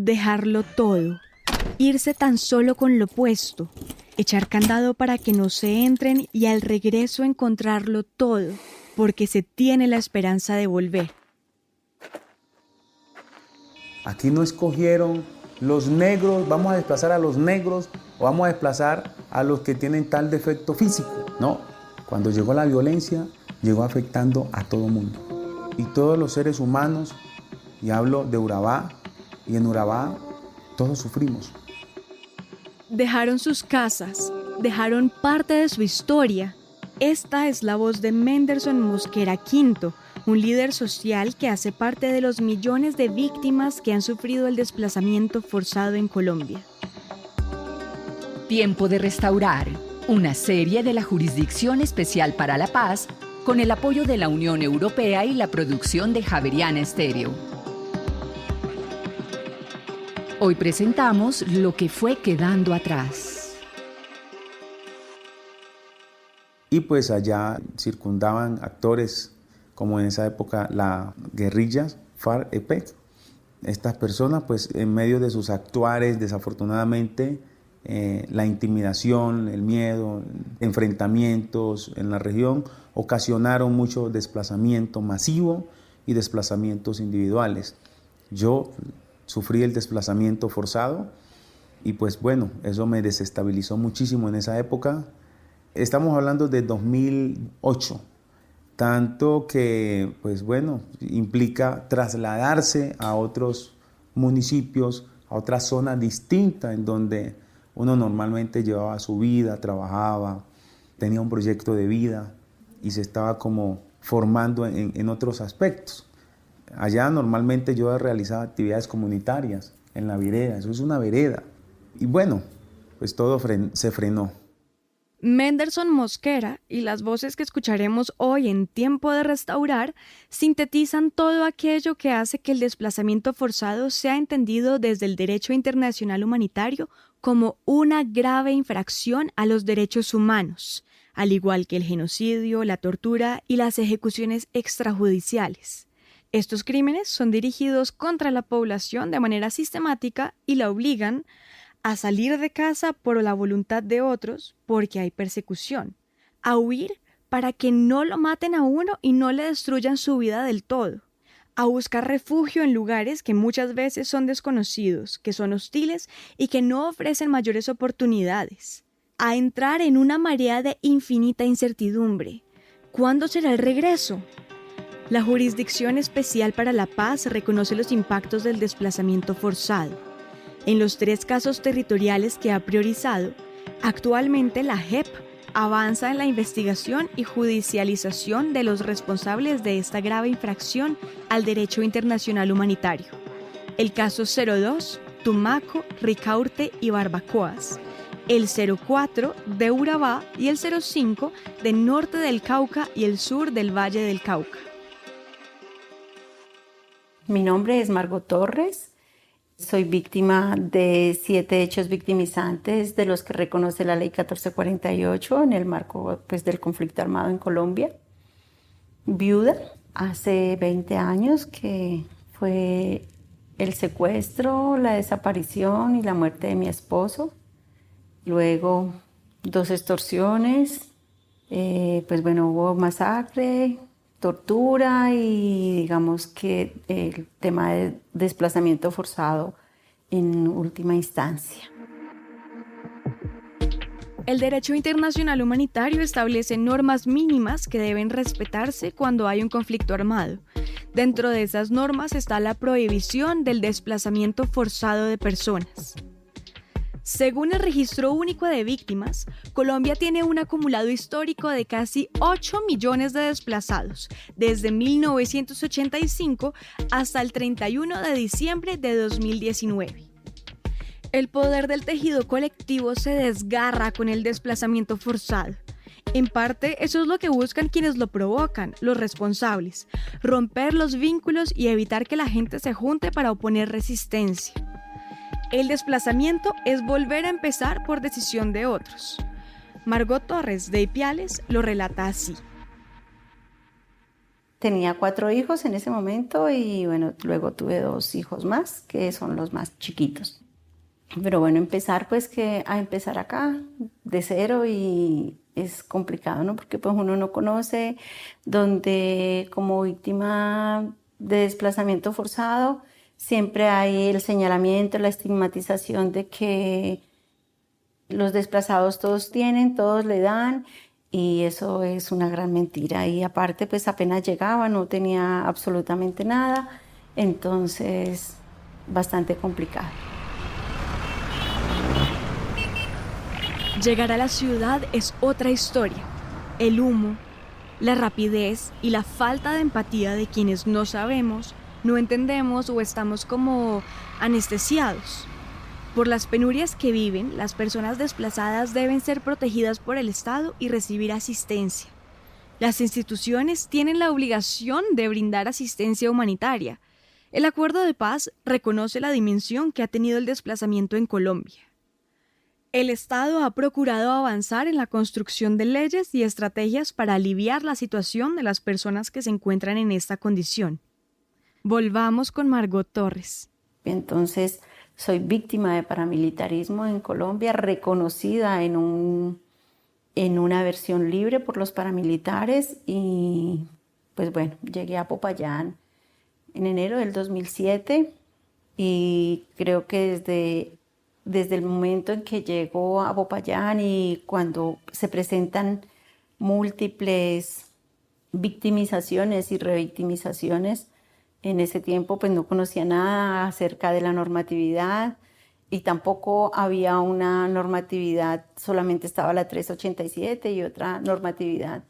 Dejarlo todo, irse tan solo con lo puesto, echar candado para que no se entren y al regreso encontrarlo todo, porque se tiene la esperanza de volver. Aquí no escogieron los negros, vamos a desplazar a los negros o vamos a desplazar a los que tienen tal defecto físico. No, cuando llegó la violencia, llegó afectando a todo mundo. Y todos los seres humanos, y hablo de Urabá, y en Urabá todos sufrimos. Dejaron sus casas, dejaron parte de su historia. Esta es la voz de Menderson Mosquera Quinto, un líder social que hace parte de los millones de víctimas que han sufrido el desplazamiento forzado en Colombia. Tiempo de restaurar, una serie de la Jurisdicción Especial para la Paz, con el apoyo de la Unión Europea y la producción de Javeriana Estéreo. Hoy presentamos lo que fue quedando atrás. Y pues allá circundaban actores como en esa época la guerrilla FARC-EP. Estas personas pues en medio de sus actuares desafortunadamente la intimidación, el miedo, enfrentamientos en la región ocasionaron mucho desplazamiento masivo y desplazamientos individuales. Yo sufrí el desplazamiento forzado y pues bueno, eso me desestabilizó muchísimo en esa época. Estamos hablando de 2008, tanto que pues bueno, implica trasladarse a otros municipios, a otra zona distinta en donde uno normalmente llevaba su vida, trabajaba, tenía un proyecto de vida y se estaba como formando en otros aspectos. Allá normalmente yo realizaba actividades comunitarias en la vereda, eso es una vereda. Y bueno, pues todo se frenó. Menderson Mosquera y las voces que escucharemos hoy en Tiempo de Restaurar sintetizan todo aquello que hace que el desplazamiento forzado sea entendido desde el derecho internacional humanitario como una grave infracción a los derechos humanos, al igual que el genocidio, la tortura y las ejecuciones extrajudiciales. Estos crímenes son dirigidos contra la población de manera sistemática y la obligan a salir de casa por la voluntad de otros porque hay persecución, a huir para que no lo maten a uno y no le destruyan su vida del todo, a buscar refugio en lugares que muchas veces son desconocidos, que son hostiles y que no ofrecen mayores oportunidades, a entrar en una marea de infinita incertidumbre. ¿Cuándo será el regreso? La Jurisdicción Especial para la Paz reconoce los impactos del desplazamiento forzado. En los 3 casos territoriales que ha priorizado, actualmente la JEP avanza en la investigación y judicialización de los responsables de esta grave infracción al derecho internacional humanitario. El caso 02, Tumaco, Ricaurte y Barbacoas. El 04 de Urabá y el 05 del norte del Cauca y el sur del Valle del Cauca. Mi nombre es Margot Torres. Soy víctima de 7 hechos victimizantes de los que reconoce la Ley 1448 en el marco del conflicto armado en Colombia. Viuda, hace 20 años que fue el secuestro, la desaparición y la muerte de mi esposo. Luego 2 extorsiones, hubo masacre, tortura y digamos que el tema de desplazamiento forzado en última instancia. El derecho internacional humanitario establece normas mínimas que deben respetarse cuando hay un conflicto armado. Dentro de esas normas está la prohibición del desplazamiento forzado de personas. Según el Registro Único de Víctimas, Colombia tiene un acumulado histórico de casi 8 millones de desplazados, desde 1985 hasta el 31 de diciembre de 2019. El poder del tejido colectivo se desgarra con el desplazamiento forzado. En parte, eso es lo que buscan quienes lo provocan, los responsables, romper los vínculos y evitar que la gente se junte para oponer resistencia. El desplazamiento es volver a empezar por decisión de otros. Margot Torres de Ipiales lo relata así. Tenía 4 hijos en ese momento y bueno, luego tuve 2 hijos más, que son los más chiquitos. Pero bueno, a empezar acá de cero y es complicado, ¿no? Porque pues uno no conoce, donde como víctima de desplazamiento forzado siempre hay el señalamiento, la estigmatización de que los desplazados todos tienen, todos le dan, y eso es una gran mentira. Y aparte pues apenas llegaba, no tenía absolutamente nada, entonces bastante complicado. Llegar a la ciudad es otra historia. El humo, la rapidez y la falta de empatía de quienes no sabemos, no entendemos o estamos como anestesiados. Por las penurias que viven, las personas desplazadas deben ser protegidas por el Estado y recibir asistencia. Las instituciones tienen la obligación de brindar asistencia humanitaria. El acuerdo de paz reconoce la dimensión que ha tenido el desplazamiento en Colombia. El Estado ha procurado avanzar en la construcción de leyes y estrategias para aliviar la situación de las personas que se encuentran en esta condición. Volvamos con Margot Torres. Entonces, soy víctima de paramilitarismo en Colombia, reconocida en una versión libre por los paramilitares y pues bueno, llegué a Popayán en enero del 2007 y creo que desde el momento en que llego a Popayán y cuando se presentan múltiples victimizaciones y revictimizaciones, en ese tiempo pues no conocía nada acerca de la normatividad y tampoco había una normatividad, solamente estaba la 387 y otra normatividad,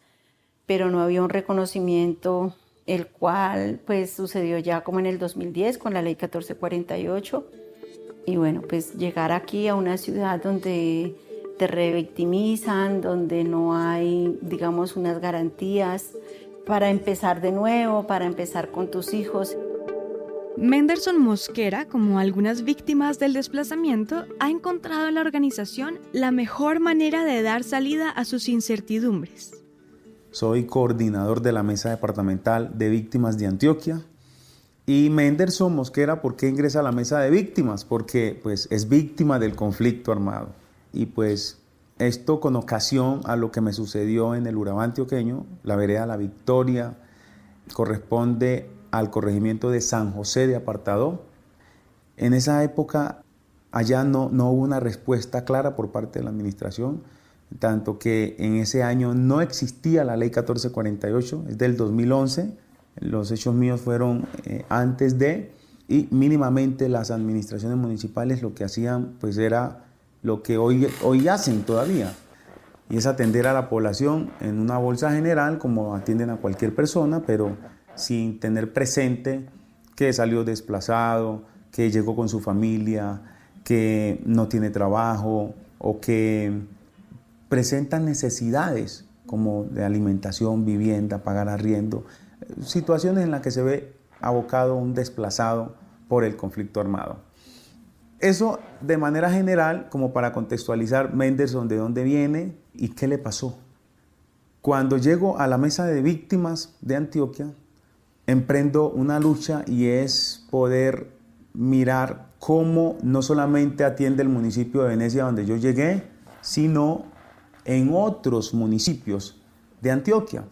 pero no había un reconocimiento, el cual pues sucedió ya como en el 2010 con la ley 1448. Y bueno, pues llegar aquí a una ciudad donde te revictimizan, donde no hay, digamos, unas garantías para empezar de nuevo, para empezar con tus hijos. Menderson Mosquera, como algunas víctimas del desplazamiento, ha encontrado en la organización la mejor manera de dar salida a sus incertidumbres. Soy coordinador de la Mesa Departamental de Víctimas de Antioquia. Y Menderson Mosquera, ¿por qué ingresa a la Mesa de Víctimas? Porque pues, es víctima del conflicto armado. Y pues esto con ocasión a lo que me sucedió en el Urabá antioqueño, la vereda La Victoria, corresponde al corregimiento de San José de Apartadó. En esa época allá no hubo una respuesta clara por parte de la administración, tanto que en ese año no existía la ley 1448, es del 2011, los hechos míos fueron antes de, y mínimamente las administraciones municipales lo que hacían pues era lo que hoy hacen todavía, y es atender a la población en una bolsa general como atienden a cualquier persona, pero sin tener presente que salió desplazado, que llegó con su familia, que no tiene trabajo o que presentan necesidades como de alimentación, vivienda, pagar arriendo, situaciones en las que se ve abocado un desplazado por el conflicto armado. Eso de manera general, como para contextualizar Menderson de dónde viene y qué le pasó. Cuando llego a la Mesa de Víctimas de Antioquia, emprendo una lucha y es poder mirar cómo no solamente atiende el municipio de Venecia donde yo llegué, sino en otros municipios de Antioquia.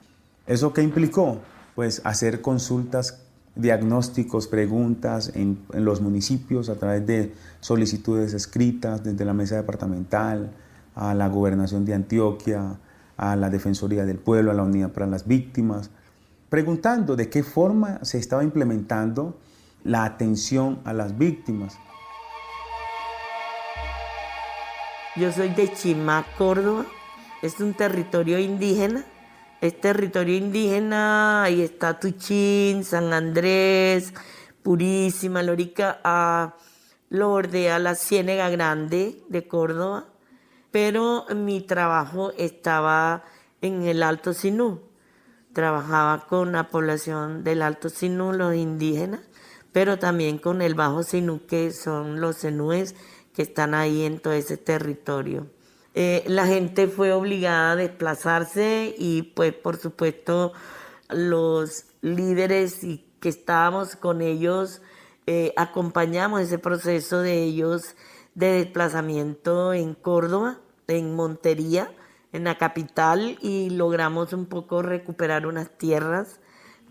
¿Eso qué implicó? Pues hacer consultas, diagnósticos, preguntas en los municipios a través de solicitudes escritas desde la Mesa Departamental, a la Gobernación de Antioquia, a la Defensoría del Pueblo, a la Unidad para las Víctimas, preguntando de qué forma se estaba implementando la atención a las víctimas. Yo soy de Chimá, Córdoba. Es un territorio indígena. Es territorio indígena, ahí está Tuchín, San Andrés, Purísima, Lorica, lo bordea la Ciénega Grande de Córdoba, pero mi trabajo estaba en el Alto Sinú. Trabajaba con la población del Alto Sinú, los indígenas, pero también con el Bajo Sinú, que son los zenúes que están ahí en todo ese territorio. La gente fue obligada a desplazarse y pues por supuesto los líderes y que estábamos con ellos, acompañamos ese proceso de ellos de desplazamiento en Córdoba, en Montería, en la capital, y logramos un poco recuperar unas tierras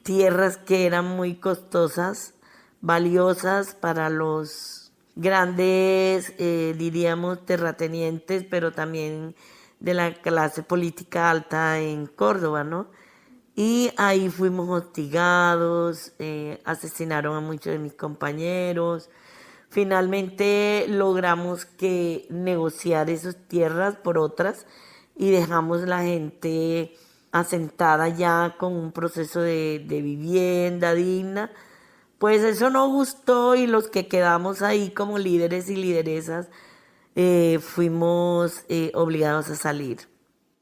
que eran muy costosas, valiosas para los grandes, diríamos, terratenientes, pero también de la clase política alta en Córdoba, ¿no? Y ahí fuimos hostigados, asesinaron a muchos de mis compañeros. Finalmente logramos negociar esas tierras por otras y dejamos la gente asentada ya con un proceso de vivienda digna. Pues eso no gustó y los que quedamos ahí como líderes y lideresas fuimos obligados a salir.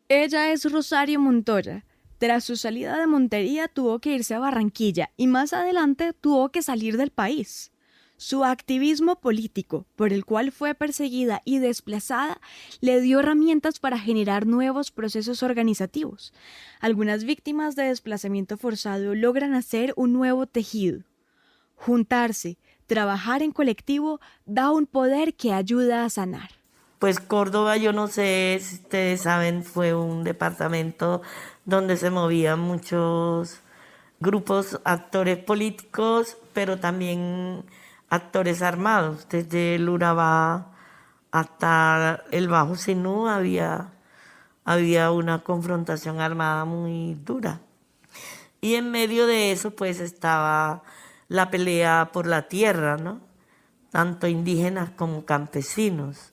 Ella es Rosario Montoya. Tras su salida de Montería tuvo que irse a Barranquilla y más adelante tuvo que salir del país. Su activismo político, por el cual fue perseguida y desplazada, le dio herramientas para generar nuevos procesos organizativos. Algunas víctimas de desplazamiento forzado logran hacer un nuevo tejido. Juntarse, trabajar en colectivo, da un poder que ayuda a sanar. Pues Córdoba, yo no sé si ustedes saben, fue un departamento donde se movían muchos grupos, actores políticos, pero también actores armados. Desde el Urabá hasta el Bajo Sinú había una confrontación armada muy dura. Y en medio de eso pues estaba la pelea por la tierra, ¿no? Tanto indígenas como campesinos.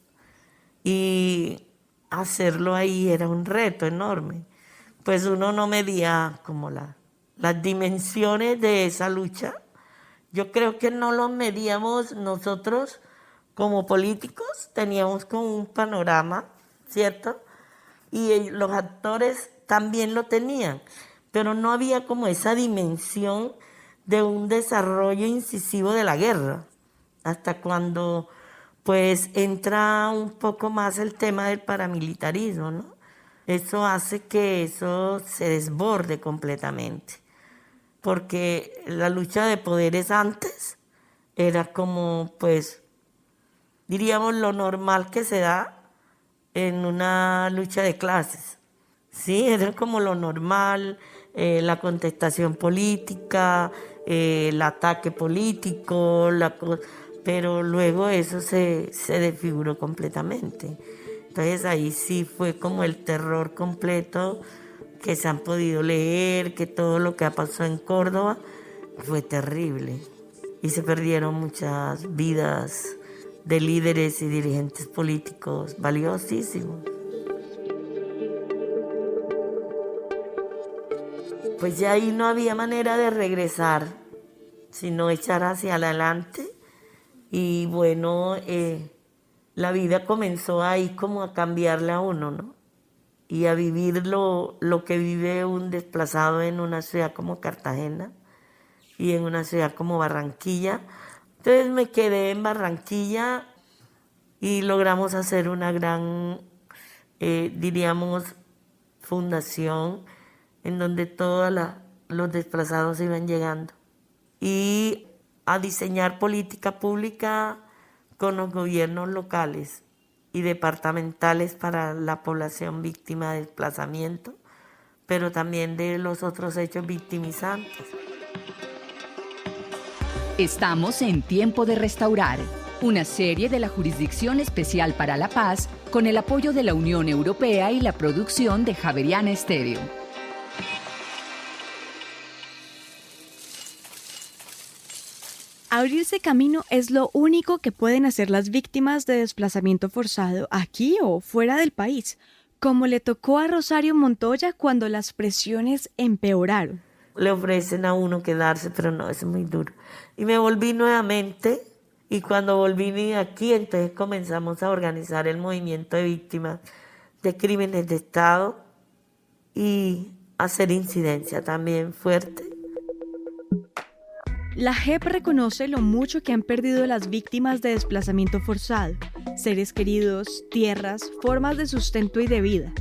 Y hacerlo ahí era un reto enorme. Pues uno no medía como las dimensiones de esa lucha. Yo creo que no lo medíamos nosotros como políticos, teníamos como un panorama, ¿cierto? Y los actores también lo tenían, pero no había como esa dimensión de un desarrollo incisivo de la guerra, hasta cuando pues entra un poco más el tema del paramilitarismo, ¿no? Eso hace que eso se desborde completamente, porque la lucha de poderes antes era como, pues, diríamos lo normal que se da en una lucha de clases, ¿sí? Era como lo normal, la contestación política, el ataque político, pero luego eso se desfiguró completamente. Entonces ahí sí fue como el terror completo que se han podido leer, que todo lo que ha pasado en Córdoba fue terrible. Y se perdieron muchas vidas de líderes y dirigentes políticos valiosísimos. Pues ya ahí no había manera de regresar, sino echar hacia adelante. Y bueno, la vida comenzó ahí como a cambiarle a uno, ¿no? Y a vivir lo que vive un desplazado en una ciudad como Cartagena y en una ciudad como Barranquilla. Entonces me quedé en Barranquilla y logramos hacer una gran, diríamos, fundación en donde todos los desplazados iban llegando. Y a diseñar política pública con los gobiernos locales y departamentales para la población víctima de desplazamiento, pero también de los otros hechos victimizantes. Estamos en Tiempo de Restaurar, una serie de la Jurisdicción Especial para la Paz con el apoyo de la Unión Europea y la producción de Javeriana Estéreo. Abrirse camino es lo único que pueden hacer las víctimas de desplazamiento forzado aquí o fuera del país, como le tocó a Rosario Montoya cuando las presiones empeoraron. Le ofrecen a uno quedarse, pero no, es muy duro. Y me volví nuevamente, y cuando volví aquí, entonces comenzamos a organizar el movimiento de víctimas de crímenes de Estado y hacer incidencia también fuerte. La JEP reconoce lo mucho que han perdido las víctimas de desplazamiento forzado, seres queridos, tierras, formas de sustento y de vida.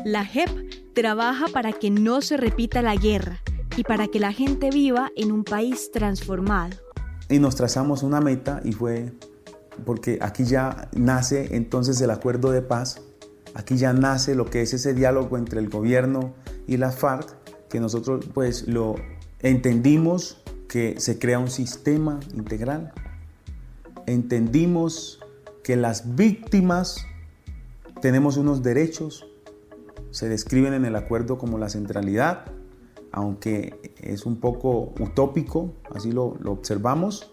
La JEP trabaja para que no se repita la guerra, y para que la gente viva en un país transformado. Y nos trazamos una meta y fue porque aquí ya nace entonces el acuerdo de paz, aquí ya nace lo que es ese diálogo entre el gobierno y las FARC, que nosotros pues lo entendimos, que se crea un sistema integral, entendimos que las víctimas tenemos unos derechos, se describen en el acuerdo como la centralidad, aunque es un poco utópico, así lo observamos.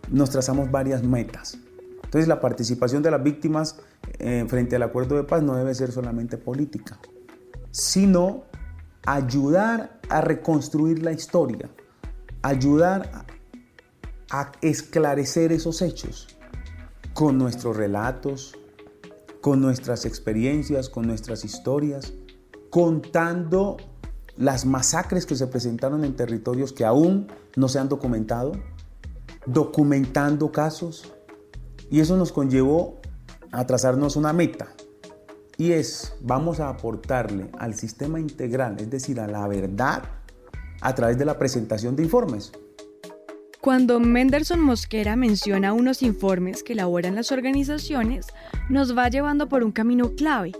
Nos trazamos varias metas. Entonces la participación de las víctimas frente al acuerdo de paz no debe ser solamente política, sino ayudar a reconstruir la historia, ayudar a esclarecer esos hechos con nuestros relatos, con nuestras experiencias, con nuestras historias, contando las masacres que se presentaron en territorios que aún no se han documentado, documentando casos, y eso nos conllevó a trazarnos una meta, y vamos a aportarle al sistema integral, es decir, a la verdad, a través de la presentación de informes. Cuando Menderson Mosquera menciona unos informes que elaboran las organizaciones, nos va llevando por un camino clave: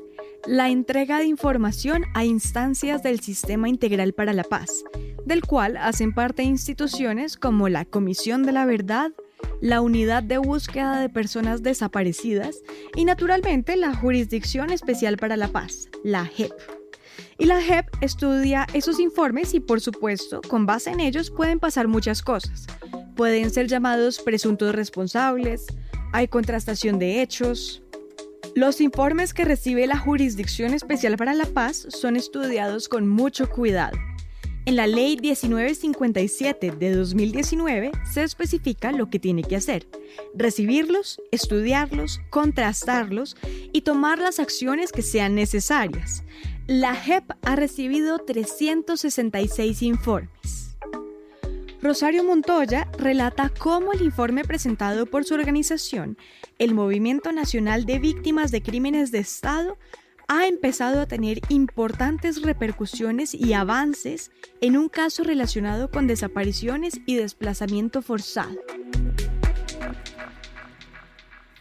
la entrega de información a instancias del Sistema Integral para la Paz, del cual hacen parte instituciones como la Comisión de la Verdad, la Unidad de Búsqueda de Personas Desaparecidas y, naturalmente, la Jurisdicción Especial para la Paz, la JEP. Y la JEP estudia esos informes y, por supuesto, con base en ellos pueden pasar muchas cosas. Pueden ser llamados presuntos responsables, hay contrastación de hechos. Los informes que recibe la Jurisdicción Especial para la Paz son estudiados con mucho cuidado. En la Ley 1957 de 2019 se especifica lo que tiene que hacer: recibirlos, estudiarlos, contrastarlos y tomar las acciones que sean necesarias. La JEP ha recibido 366 informes. Rosario Montoya relata cómo el informe presentado por su organización, el Movimiento Nacional de Víctimas de Crímenes de Estado, ha empezado a tener importantes repercusiones y avances en un caso relacionado con desapariciones y desplazamiento forzado.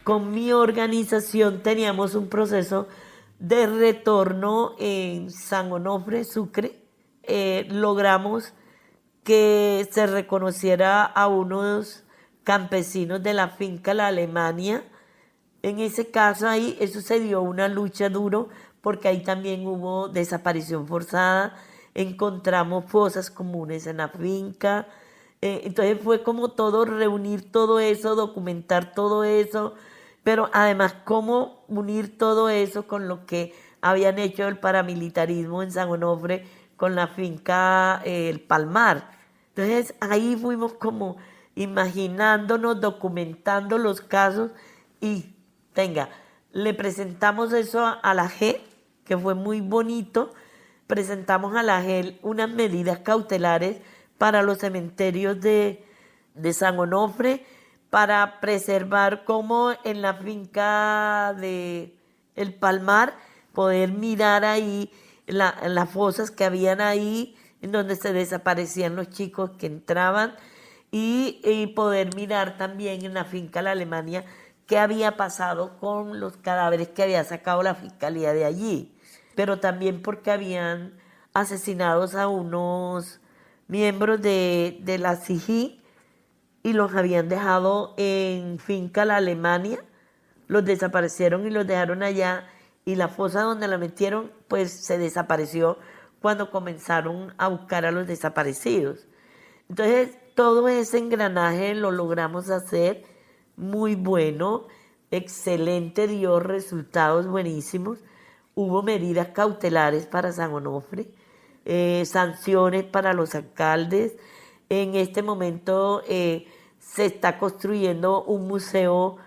Con mi organización teníamos un proceso de retorno en San Onofre, Sucre. Logramos que se reconociera a unos campesinos de la finca La Alemania. En ese caso ahí, eso se dio una lucha duro, porque ahí también hubo desaparición forzada, encontramos fosas comunes en la finca, entonces fue como todo, reunir todo eso, documentar todo eso, pero además cómo unir todo eso con lo que habían hecho el paramilitarismo en San Onofre con la finca El Palmar. Entonces ahí fuimos como imaginándonos, documentando los casos y le presentamos eso a la JEP, que fue muy bonito. Presentamos a la JEP unas medidas cautelares para los cementerios de San Onofre, para preservar como en la finca de El Palmar, poder mirar ahí las fosas que habían ahí, en donde se desaparecían los chicos que entraban, y poder mirar también en la finca La Alemania qué había pasado con los cadáveres que había sacado la fiscalía de allí, pero también porque habían asesinados a unos miembros de la CIGI y los habían dejado en finca La Alemania, los desaparecieron y los dejaron allá, y la fosa donde la metieron pues se desapareció cuando comenzaron a buscar a los desaparecidos. Entonces todo ese engranaje lo logramos hacer muy bueno, excelente, dio resultados buenísimos. Hubo medidas cautelares para San Onofre, sanciones para los alcaldes. En este momento se está construyendo un museo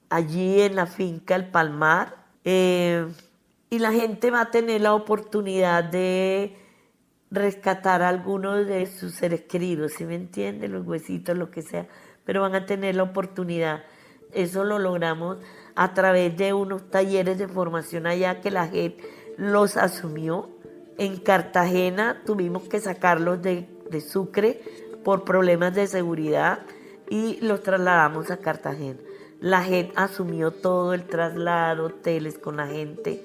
allí en la finca El Palmar, y la gente va a tener la oportunidad de rescatar a algunos de sus seres queridos, ¿sí me entienden? Los huesitos, lo que sea, pero van a tener la oportunidad. Eso lo logramos a través de unos talleres de formación allá que la JEP los asumió, En Cartagena tuvimos que sacarlos de Sucre por problemas de seguridad y los trasladamos a Cartagena. La JEP asumió todo el traslado, hoteles con la gente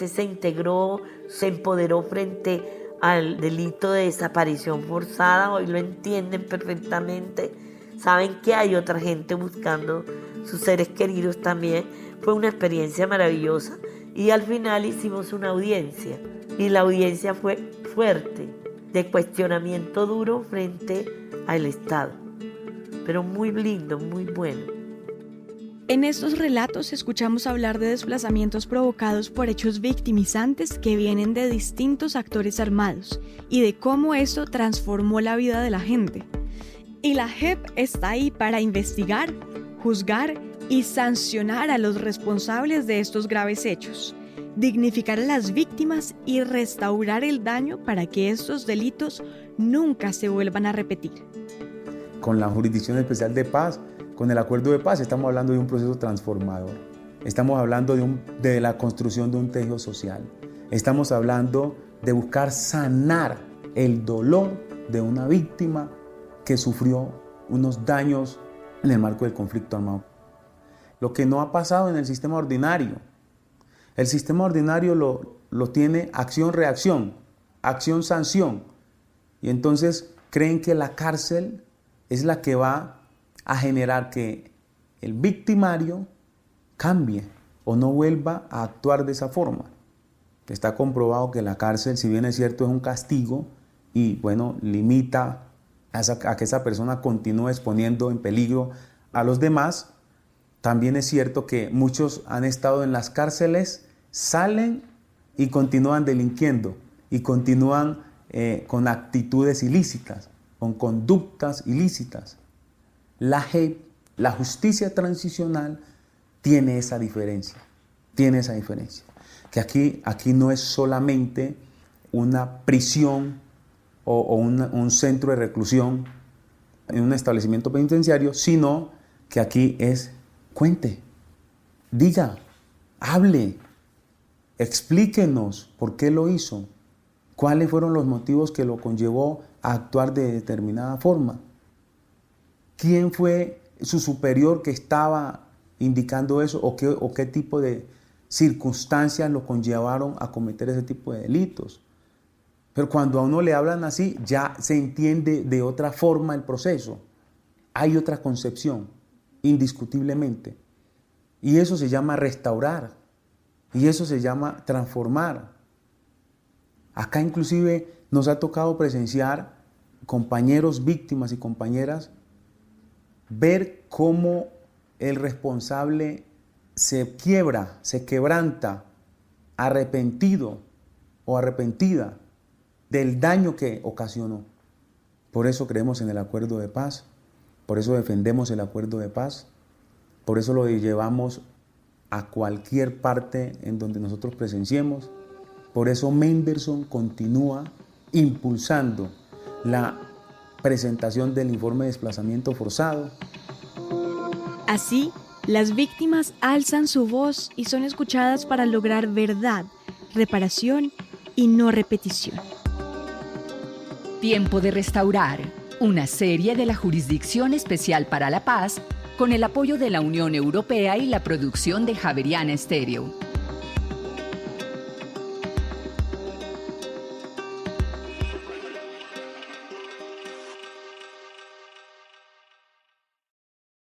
se integró, se empoderó frente al delito de desaparición forzada, hoy lo entienden perfectamente, saben que hay otra gente buscando sus seres queridos también. Fue una experiencia maravillosa y al final hicimos una audiencia y la audiencia fue fuerte, de cuestionamiento duro frente al Estado, pero muy lindo, muy bueno. En estos relatos escuchamos hablar de desplazamientos provocados por hechos victimizantes que vienen de distintos actores armados y de cómo esto transformó la vida de la gente. Y la JEP está ahí para investigar, juzgar y sancionar a los responsables de estos graves hechos, dignificar a las víctimas y restaurar el daño para que estos delitos nunca se vuelvan a repetir. Con la Jurisdicción Especial de Paz, con el Acuerdo de Paz, estamos hablando de un proceso transformador. Estamos hablando de la construcción de un tejido social. Estamos hablando de buscar sanar el dolor de una víctima que sufrió unos daños en el marco del conflicto armado. Lo que no ha pasado en el sistema ordinario. El sistema ordinario lo tiene acción-reacción, acción-sanción. Y entonces creen que la cárcel es la que va a generar que el victimario cambie o no vuelva a actuar de esa forma. Está comprobado que la cárcel, si bien es cierto, es un castigo y bueno, limita a que esa persona continúe exponiendo en peligro a los demás, también es cierto que muchos han estado en las cárceles, salen y continúan delinquiendo y continúan con actitudes ilícitas, con conductas ilícitas. La JEP, la justicia transicional, tiene esa diferencia, que aquí no es solamente una prisión o un centro de reclusión en un establecimiento penitenciario, sino que aquí es cuente, diga, hable, explíquenos por qué lo hizo, cuáles fueron los motivos que lo conllevó a actuar de determinada forma. ¿Quién fue su superior que estaba indicando eso o qué tipo de circunstancias lo conllevaron a cometer ese tipo de delitos? Pero cuando a uno le hablan así, ya se entiende de otra forma el proceso. Hay otra concepción, indiscutiblemente. Y eso se llama restaurar. Y eso se llama transformar. Acá inclusive nos ha tocado presenciar compañeros, víctimas y compañeras, ver cómo el responsable se quiebra, se quebranta, arrepentido o arrepentida del daño que ocasionó. Por eso creemos en el acuerdo de paz, por eso defendemos el acuerdo de paz, por eso lo llevamos a cualquier parte en donde nosotros presenciemos. Por eso Mendelsohn continúa impulsando la presentación del informe de desplazamiento forzado. Así, las víctimas alzan su voz y son escuchadas para lograr verdad, reparación y no repetición. Tiempo de restaurar, una serie de la Jurisdicción Especial para la Paz con el apoyo de la Unión Europea y la producción de Javeriana Estéreo.